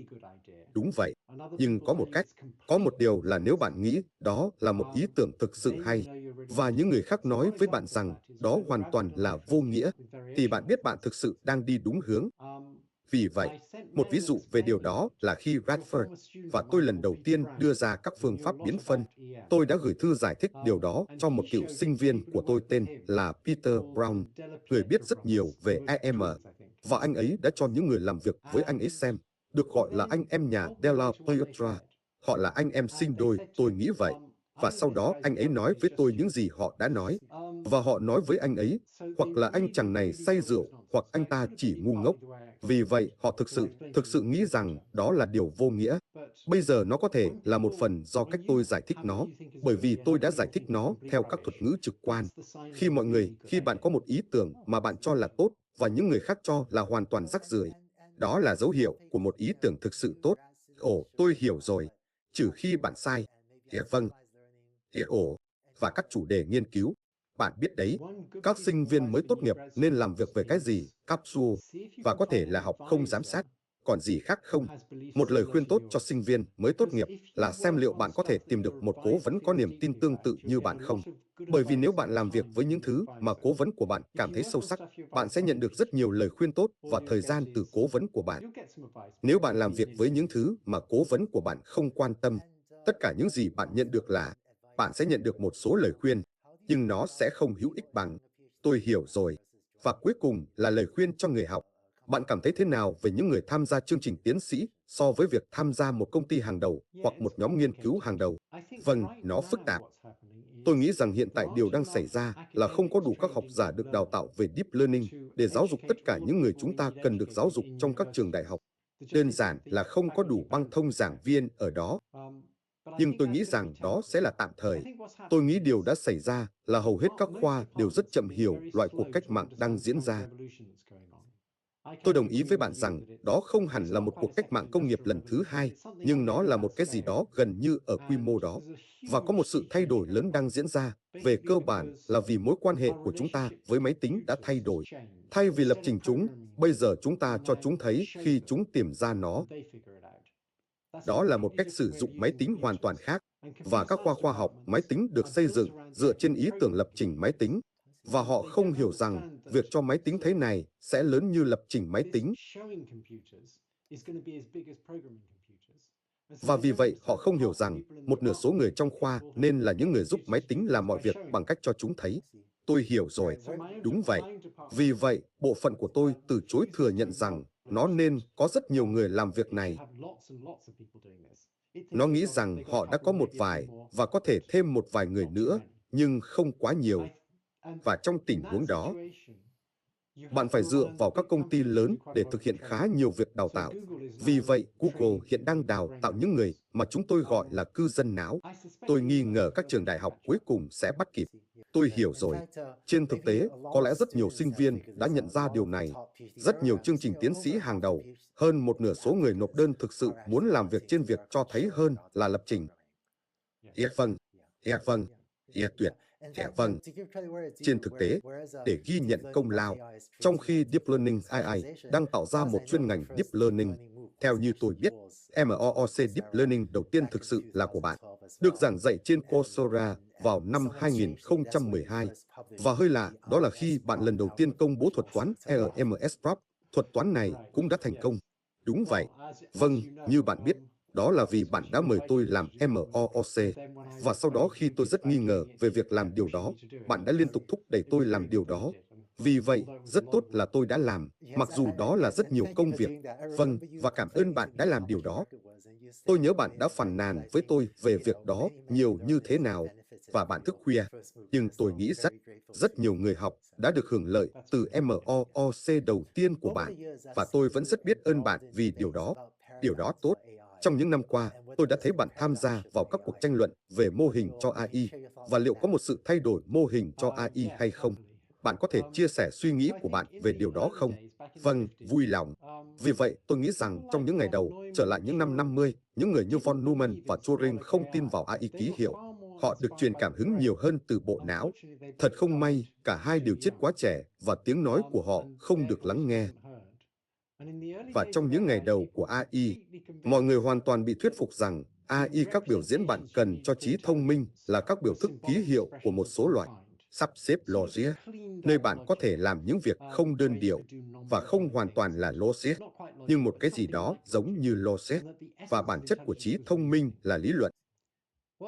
Đúng vậy. Nhưng có một cách. Có một điều là nếu bạn nghĩ đó là một ý tưởng thực sự hay, và những người khác nói với bạn rằng đó hoàn toàn là vô nghĩa, thì bạn biết bạn thực sự đang đi đúng hướng. Vì vậy, một ví dụ về điều đó là khi Radford và tôi lần đầu tiên đưa ra các phương pháp biến phân, tôi đã gửi thư giải thích điều đó cho một cựu sinh viên của tôi tên là Peter Brown, người biết rất nhiều về EM, và anh ấy đã cho những người làm việc với anh ấy xem, được gọi là anh em nhà Della Pietra. Họ là anh em sinh đôi, tôi nghĩ vậy. Và sau đó anh ấy nói với tôi những gì họ đã nói. Và họ nói với anh ấy, hoặc là anh chàng này say rượu, hoặc anh ta chỉ ngu ngốc. Vì vậy, họ thực sự nghĩ rằng đó là điều vô nghĩa. Bây giờ nó có thể là một phần do cách tôi giải thích nó, bởi vì tôi đã giải thích nó theo các thuật ngữ trực quan. Khi bạn có một ý tưởng mà bạn cho là tốt và những người khác cho là hoàn toàn rắc rưởi, đó là dấu hiệu của một ý tưởng thực sự tốt. Ồ, tôi hiểu rồi. Trừ khi bạn sai. Vâng. Ồ, và các chủ đề nghiên cứu. Bạn biết đấy, các sinh viên mới tốt nghiệp nên làm việc về cái gì, capsule, và có thể là học không giám sát. còn gì khác không? Một lời khuyên tốt cho sinh viên mới tốt nghiệp là xem liệu bạn có thể tìm được một cố vấn có niềm tin tương tự như bạn không. Bởi vì nếu bạn làm việc với những thứ mà cố vấn của bạn cảm thấy sâu sắc, bạn sẽ nhận được rất nhiều lời khuyên tốt và thời gian từ cố vấn của bạn. Nếu bạn làm việc với những thứ mà cố vấn của bạn không quan tâm, tất cả những gì bạn nhận được là bạn sẽ nhận được một số lời khuyên, nhưng nó sẽ không hữu ích bằng "Tôi hiểu rồi." Và cuối cùng là lời khuyên cho người học. Bạn cảm thấy thế nào về những người tham gia chương trình tiến sĩ so với việc tham gia một công ty hàng đầu hoặc một nhóm nghiên cứu hàng đầu? Vâng, nó phức tạp. Tôi nghĩ rằng hiện tại điều đang xảy ra là không có đủ các học giả được đào tạo về Deep Learning để giáo dục tất cả những người chúng ta cần được giáo dục trong các trường đại học. Đơn giản là không có đủ băng thông giảng viên ở đó. Nhưng tôi nghĩ rằng đó sẽ là tạm thời. Tôi nghĩ điều đã xảy ra là hầu hết các khoa đều rất chậm hiểu loại cuộc cách mạng đang diễn ra. Tôi đồng ý với bạn rằng đó không hẳn là một cuộc cách mạng công nghiệp lần thứ hai, nhưng nó là một cái gì đó gần như ở quy mô đó. Và có một sự thay đổi lớn đang diễn ra, về cơ bản là vì mối quan hệ của chúng ta với máy tính đã thay đổi. Thay vì lập trình chúng, bây giờ chúng ta cho chúng thấy khi chúng tìm ra nó. Đó là một cách sử dụng máy tính hoàn toàn khác, và các khoa khoa học máy tính được xây dựng dựa trên ý tưởng lập trình máy tính, và họ không hiểu rằng việc cho máy tính thấy này sẽ lớn như lập trình máy tính. Và vì vậy họ không hiểu rằng một nửa số người trong khoa nên là những người giúp máy tính làm mọi việc bằng cách cho chúng thấy. Tôi hiểu rồi. Đúng vậy. Vì vậy, bộ phận của tôi từ chối thừa nhận rằng nó nên có rất nhiều người làm việc này. Nó nghĩ rằng họ đã có một vài và có thể thêm một vài người nữa, nhưng không quá nhiều. Và trong tình huống đó, bạn phải dựa vào các công ty lớn để thực hiện khá nhiều việc đào tạo. Vì vậy, Google hiện đang đào tạo những người mà chúng tôi gọi là cư dân não. Tôi nghi ngờ các trường đại học cuối cùng sẽ bắt kịp. Tôi hiểu rồi. Trên thực tế, có lẽ rất nhiều sinh viên đã nhận ra điều này. Rất nhiều chương trình tiến sĩ hàng đầu, hơn một nửa số người nộp đơn thực sự muốn làm việc trên việc cho thấy hơn là lập trình. Vâng, vâng, tuyệt, vâng. Trên thực tế, để ghi nhận công lao, trong khi Deep Learning AI đang tạo ra một chuyên ngành Deep Learning, theo như tôi biết, MOOC Deep Learning đầu tiên thực sự là của bạn, được giảng dạy trên Coursera vào năm 2012. Và hơi lạ đó là khi bạn lần đầu tiên công bố thuật toán LMS-Prop, thuật toán này cũng đã thành công. Đúng vậy. Vâng, như bạn biết, đó là vì bạn đã mời tôi làm MOOC. Và sau đó khi tôi rất nghi ngờ về việc làm điều đó, bạn đã liên tục thúc đẩy tôi làm điều đó. Vì vậy, rất tốt là tôi đã làm, mặc dù đó là rất nhiều công việc. Vâng, và cảm ơn bạn đã làm điều đó. Tôi nhớ bạn đã phàn nàn với tôi về việc đó nhiều như thế nào, và bạn thức khuya. Nhưng tôi nghĩ rất nhiều người học đã được hưởng lợi từ MOOC đầu tiên của bạn, và tôi vẫn rất biết ơn bạn vì điều đó. Điều đó tốt. Trong những năm qua, tôi đã thấy bạn tham gia vào các cuộc tranh luận về mô hình cho AI, và liệu có một sự thay đổi mô hình cho AI hay không? Bạn có thể chia sẻ suy nghĩ của bạn về điều đó không? Vâng, vui lòng. Vì vậy, tôi nghĩ rằng trong những ngày đầu, trở lại những năm 50, những người như von Neumann và Turing không tin vào AI ký hiệu. Họ được truyền cảm hứng nhiều hơn từ bộ não. Thật không may, cả hai đều chết quá trẻ và tiếng nói của họ không được lắng nghe. Và trong những ngày đầu của AI, mọi người hoàn toàn bị thuyết phục rằng AI các biểu diễn bạn cần cho trí thông minh là các biểu thức ký hiệu của một số loại sắp xếp logic, nơi bạn có thể làm những việc không đơn điệu và không hoàn toàn là logic, nhưng một cái gì đó giống như logic, và bản chất của trí thông minh là lý luận.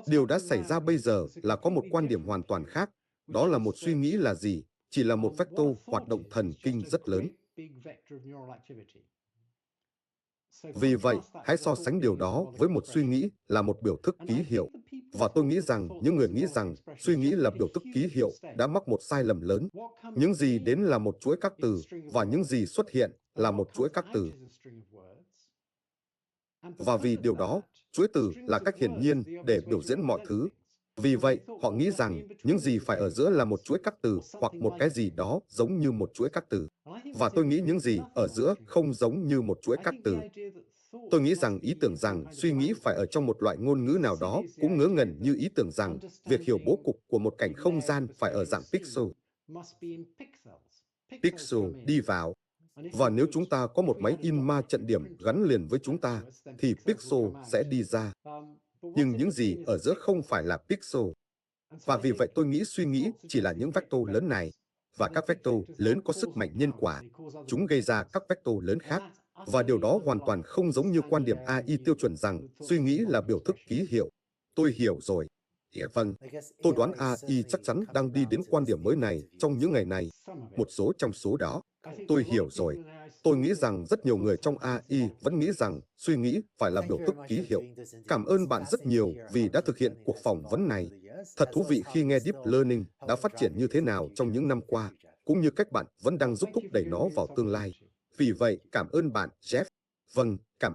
Điều đã xảy ra bây giờ là có một quan điểm hoàn toàn khác, đó là một suy nghĩ là gì, chỉ là một vector hoạt động thần kinh rất lớn. Vì vậy, hãy so sánh điều đó với một suy nghĩ là một biểu thức ký hiệu. Và tôi nghĩ rằng những người nghĩ rằng suy nghĩ là biểu thức ký hiệu đã mắc một sai lầm lớn. Những gì đến là một chuỗi các từ và những gì xuất hiện là một chuỗi các từ. Và vì điều đó, chuỗi từ là cách hiển nhiên để biểu diễn mọi thứ. Vì vậy, họ nghĩ rằng những gì phải ở giữa là một chuỗi các từ hoặc một cái gì đó giống như một chuỗi các từ. Và tôi nghĩ những gì ở giữa không giống như một chuỗi các từ. Tôi nghĩ rằng ý tưởng rằng suy nghĩ phải ở trong một loại ngôn ngữ nào đó cũng ngớ ngẩn như ý tưởng rằng việc hiểu bố cục của một cảnh không gian phải ở dạng pixel. Pixel đi vào. Và nếu chúng ta có một máy in ma trận điểm gắn liền với chúng ta, thì pixel sẽ đi ra. Nhưng những gì ở giữa không phải là pixel. Và vì vậy tôi nghĩ suy nghĩ chỉ là những vector lớn này. Và các vector lớn có sức mạnh nhân quả. Chúng gây ra các vector lớn khác. Và điều đó hoàn toàn không giống như quan điểm AI tiêu chuẩn rằng suy nghĩ là biểu thức ký hiệu. Tôi hiểu rồi. Vâng, tôi đoán AI chắc chắn đang đi đến quan điểm mới này trong những ngày này. Một số trong số đó. Tôi hiểu rồi. Tôi nghĩ rằng rất nhiều người trong AI vẫn nghĩ rằng suy nghĩ phải là biểu thức ký hiệu. Cảm ơn bạn rất nhiều vì đã thực hiện cuộc phỏng vấn này. Thật thú vị khi nghe Deep Learning đã phát triển như thế nào trong những năm qua, cũng như cách bạn vẫn đang giúp thúc đẩy nó vào tương lai. Vì vậy, cảm ơn bạn, Jeff. Vâng, cảm